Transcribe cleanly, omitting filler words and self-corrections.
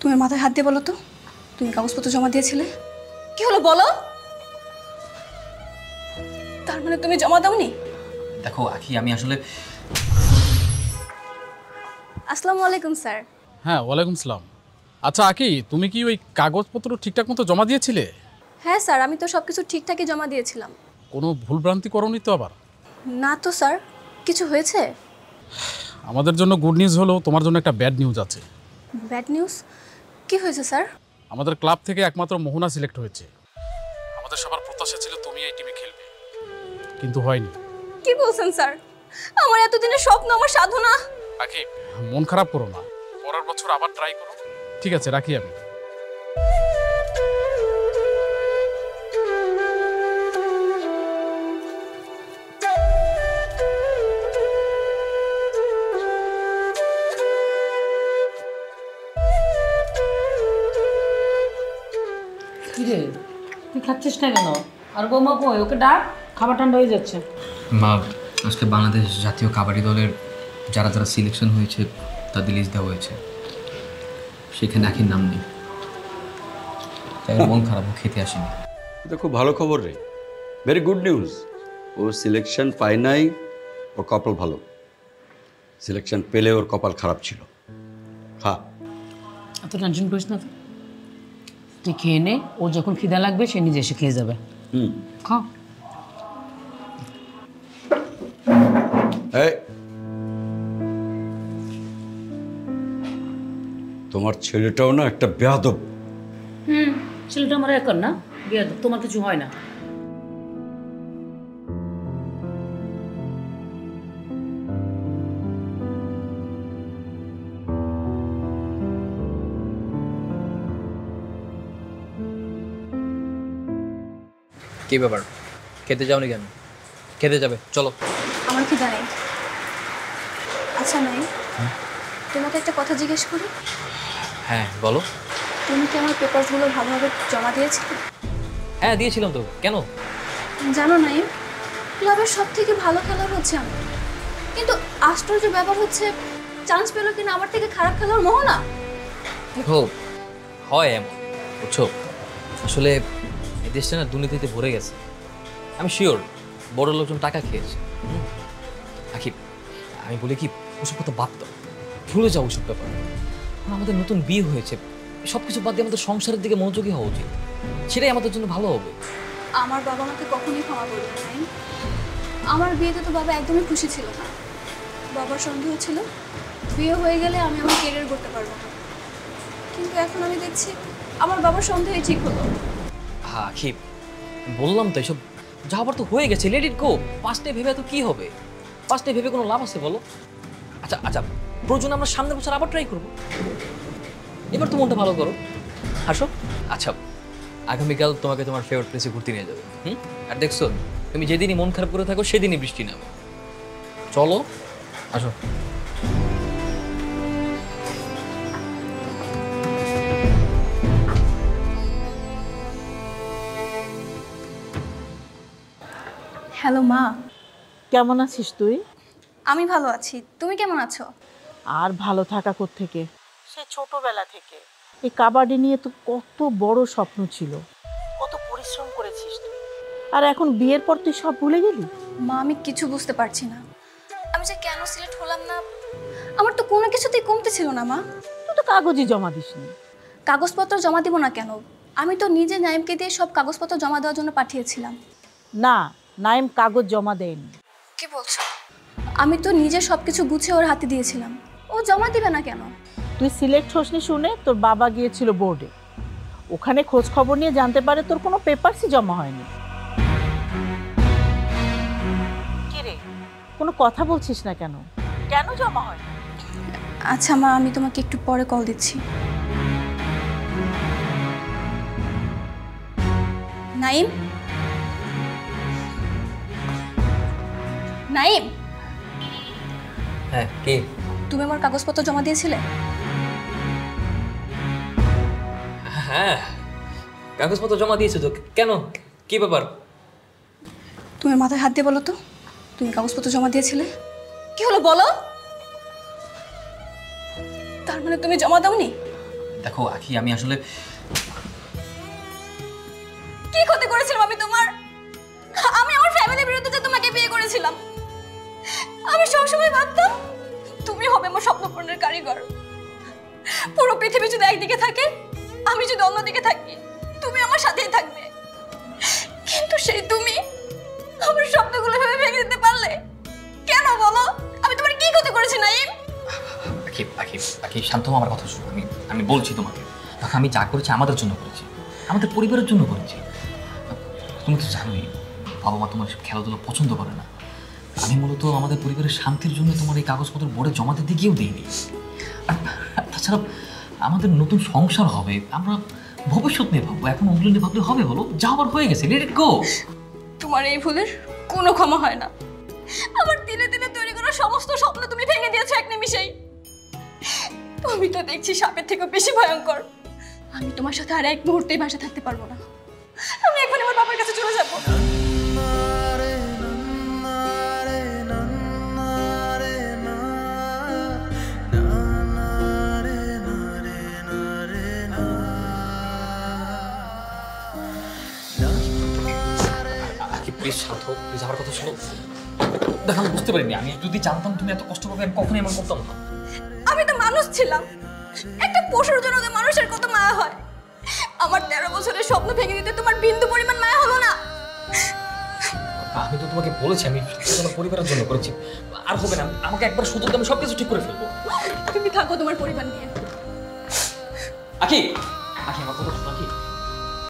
তুমি মাথায় হাত দিয়ে বলো তো, তুমি কাগজপত্র জমা দিয়েছিলে? কি হলো বলো? তার মানে তুমি জমা দাওনি? দেখো আখি, আমি আসলে... আসসালামু আলাইকুম স্যার। হ্যাঁ, ওয়ালাইকুম সালাম। আচ্ছা আকি, তুমি কি ওই কাগজপত্র ঠিকঠাক মতো জমা দিয়েছিলে? হ্যাঁ স্যার, আমি তো সব কিছু ঠিকঠাকই জমা দিয়েছিলাম। কোনো ভুলভ্রান্তি করোনি তো আবার? না তো স্যার। কিছু হয়েছে? আমাদের জন্য গুড নিউজ হলো, তোমার জন্য একটা ব্যাড নিউজ আছে। Bad news? কি হয়েছে স্যার? আমাদের ক্লাব থেকে একমাত্র মোহনা সিলেক্ট হয়েছে। আমাদের সবার প্রত্যাশা ছিল তুমি এই টিমে খেলবে, কিন্তু হয়নি। কি বলছেন স্যার? আমার এতদিনের স্বপ্ন, আমার সাধনা। আকি, মন খারাপ করো না, পরের বছর আবার ট্রাই করো। ঠিক আছে, রাখি আমি। কিরে তুই খাচ্ছিস না কেন? আর বৌমা কই? ওকে ডাক, খাবার ঠান্ডা হয়ে যাচ্ছে। মা, আজকে বাংলাদেশ জাতীয় কাবাডি দলের যারা যারা সিলেকশন হয়েছে তাদের লিস্ট দেওয়া হয়েছে, সেখানে আখির নাম নেই। তাই মন খারাপ, ও খেতে আসেনি। এটা খুব ভালো খবর রে, ভেরি গুড নিউজ। ও সিলেকশন পায় নাই, ওর কপাল ভালো। সিলেকশন পেলে ওর কপাল খারাপ ছিল। খা। এত টেনশন করিস না তো, তুই খেয়ে নে। ও যখন খিদা লাগবে সে নিজে এসে খেয়ে যাবে। খা। এই, তোমার ছেলেটাও না একটা বেয়াদব। ছেলেটা আমার একার না, বিয়াদব। তোমার কিছু হয় না। কি ব্যাপার, খেতে যাওনি কেন? খেতে যাবে, চলো। আমার কি জানাই। আচ্ছা নাই, তোমাকে একটা কথা জিজ্ঞেস করি। হ্যাঁ বলো। তুমি কি আমার পেপারসগুলো ভালোভাবে জমা দিয়েছিলে? হ্যাঁ দিয়েছিলাম তো, কেন? জানো নাই, ক্লাবের সব থেকে ভালো খেলোয়াড় হচ্ছে আমি, কিন্তু আশ্চর্য ব্যাপার হচ্ছে চান্স পেলো কিনা আমার থেকে খারাপ খেলোয়াড় মোহনা। দেখো, হয় এমন, বুঝছো? আসলে এই দেশটা না দুর্নীতিতে ভরে গেছে। আমি শিওর বড় লোকজন টাকা খেয়েছে। আখি, আমি বলি কি, ওসব কথা বাদ দাও, ভুলে যাও ওসব ব্যাপার। আমাদের নতুন বিয়ে হয়েছে, সব কিছু বাদ দিয়ে আমাদের সংসারের দিকে মনোযোগী হওয়া উচিত। সেটাই আমাদের জন্য ভালো হবে। আমার বাবা আমাকে কখনোই ক্ষমা করবে না। আমার বিয়েতে তো বাবা একদমই খুশি ছিল না। বাবার সন্দেহ ছিল বিয়ে হয়ে গেলে আমি আমার ক্যারিয়ার করতে পারবো না, কিন্তু এখন আমি দেখছি আমার বাবার সন্দেহই ঠিক হলো। হ্যাঁ আখি, বললাম তো, এসব যা হবার তো হয়ে গেছে, লেট ইট গো। পাস্টে ভেবে তো কি হবে? পাস্টে ভেবে কোনো লাভ আছে বলো? আচ্ছা আচ্ছা, প্রয়োজন আমরা সামনের বছর আবার ট্রাই করবো। এবার তো মনটা ভালো করো, আসো। আচ্ছা, আগামীকাল তোমাকে তোমার ফেভারিট প্লেসে ঘুরতে নিয়ে যাবে। আর দেখছো, তুমি যেদিনই মন খারাপ করে থাকো সেদিনই বৃষ্টি নামে। চলো, আসো। হ্যালো মা। কেমন আছিস তুই? আমি ভালো আছি, তুমি কেমন আছো? আর ভালো থাকা কোত্থেকে, সে ছোটবেলা থেকে এই কাবাডি নিয়ে তো কত বড় স্বপ্ন ছিল, কত পরিশ্রম করেছিস তুই, আর এখন বিয়ের পর তুই সব ভুলে গেলি? মা, আমি কিছু বুঝতে পারছি না, আমি যে কেন সিলেক্ট হলাম না। আমার তো কোনো কিছুতেই কমতে ছিল না মা। তুই তো কাগজই জমা দিসনি। কাগজপত্র জমা দিব না কেন? আমি তো নিজে নাইমকে দিয়ে সব কাগজপত্র জমা দেওয়ার জন্য পাঠিয়েছিলাম। না, নাইম কাগজ জমা দেয়নি। কি বলছো? আমি তো নিজে সব কিছু গুছিয়ে ওর হাতে দিয়েছিলাম, ও জমা দিবে না কেন? তুই সিলেক্ট হসনি শুনে তোর বাবা গিয়েছিল বোর্ডে, ওখানে খোঁজ খবর নিয়ে জানতে পারে তোর কোনো পেপারসই জমা হয়নি। কিরে, কোনো কথা বলছিস না কেন? কেন জমা হয়নি? আচ্ছা মা, আমি তোমাকে একটু পরে কল দিচ্ছি। নাইম, নাইম। হ্যাঁ, কে? তুমি আমার কাগজপত্র জমা দিয়েছিলে? হ্যাঁ, কাগজপত্র জমা দিয়েছো তো, কেন? কি ব্যাপার? তুমি মাথায় হাত দিয়ে বলো তো, তুমি কাগজপত্র জমা দিয়েছিলে? কি হলো বলো? তার মানে তুমি জমা দাওনি? দেখো আখি, আমি আসলে কি ক্ষতি করেছিলাম আমি তোমার? আমি আমার ফ্যামিলির বিরুদ্ধে যে তোমাকে বিয়ে করেছিলাম। আমি সবসময় ভাবতাম তুমি হবে আমার স্বপ্ন পূরণের কারিগর। পুরো পৃথিবী যদি একদিকে থাকে, আমি যদি অন্যদিকে থাকি, তুমি আমার সাথেই থাকবে। কিন্তু সেই তুমি আমার স্বপ্নগুলো ভেবে ভেঙে দিতে পারলে কেন বলো? আমি তোমার কি ক্ষতি করেছি নাইম? আখি আখি আখি শান্ত হও, আমার কথা শোনো। আমি বলছি তোমাকে, দেখো আমি যা করেছি আমাদের জন্য করেছি, আমাদের পরিবারের জন্য করেছি। তুমি তো জানোই বাবা মা তোমার এসব খেলাধুলো পছন্দ করে না। আমি মূলত আমাদের পরিবারের শান্তির জন্য তোমার এই কাগজপত্র বোর্ডে জমা দিতে গিয়েও দিইনি। আর তাছাড়া আমাদের নতুন সংসার হবে, আমরা ভবিষ্যৎ নিয়ে ভাববো, এখন অন্য নিয়ে ভাবলে হবে? বলো, যা আবার হয়ে গেছে, লেট ইট গো। তোমার এই ভুলের কোনো ক্ষমা হয় না। আমার দিনে দিনে তৈরি করা সমস্ত স্বপ্ন তুমি ভেঙে দিয়েছো এক নিমিষেই। তুমি তো দেখছি সাপের থেকেও বেশি ভয়ঙ্কর। আমি তোমার সাথে আর এক মুহূর্তেই বাসা থাকতে পারবো না। আমি এখন আমার বাবার কাছে চলে যাবো। আখি প্লিজ শান্ত হও, প্লিজ আমার কথা শোনো। দেখো আমি বুঝতে পারিনি, আমি যদি জানতাম তুমি এত কষ্ট পাবে আমি কখনোই এমন করতাম না। আমি তো মানুষ ছিলাম, একটা পশুর জন্য তো মানুষের কত মায়া হয়। আমার 13 বছরের স্বপ্ন ভেঙে দিতে তোমার বিন্দু পরিমাণ মায়া হলো না? আমি তো তোমাকে বলেছি আমি তোমার পরিবারের জন্য করেছি, আর হবে না। আমাকে একবার সুযোগ দাও, আমি সবকিছু ঠিক করে ফেলবো। তুমি থাকো তোমার পরিবার নিয়ে। আখি আখি আমার কথা শোনো আখি।